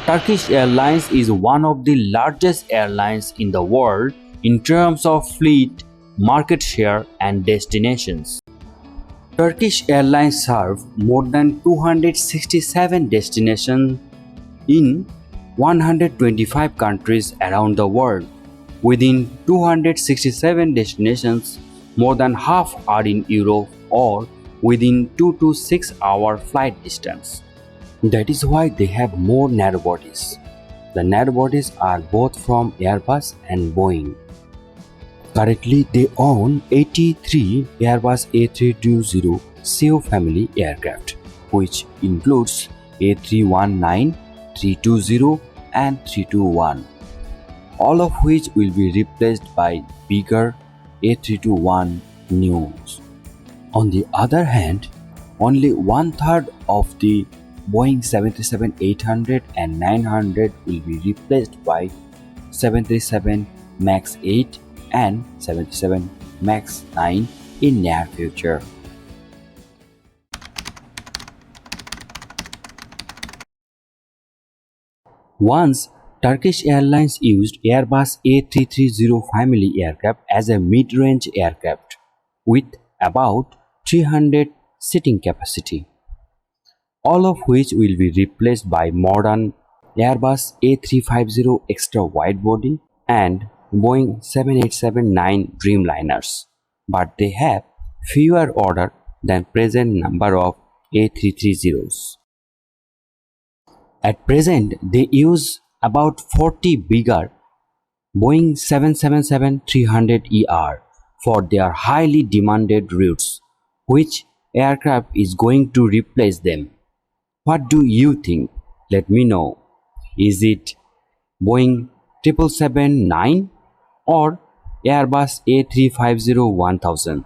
Turkish Airlines is one of the largest airlines in the world in terms of fleet, market share, and destinations. Turkish Airlines serve more than 267 destinations in 125 countries around the world. Within 267 destinations, more than half are in Europe or within 2 to 6 hour flight distance. That is why they have more narrow bodies. The narrow bodies are both from Airbus and Boeing. Currently, they own 83 Airbus A320 CEO family aircraft, which includes A319, 320 and 321, all of which will be replaced by bigger A321neos. On the other hand, only one-third of the Boeing 737-800 and 900 will be replaced by 737 MAX 8 and 737 MAX 9 in near future. Once, Turkish Airlines used Airbus A330 family aircraft as a mid-range aircraft with about 300 seating capacity, all of which will be replaced by modern Airbus A350 extra wide-body and Boeing 787-9 Dreamliners, but they have fewer order than present number of A330s. At present, they use about 40 bigger Boeing 777-300ER for their highly demanded routes. Which aircraft is going to replace them? What do you think? Let me know. Is it Boeing 777-9 or Airbus A350-1000?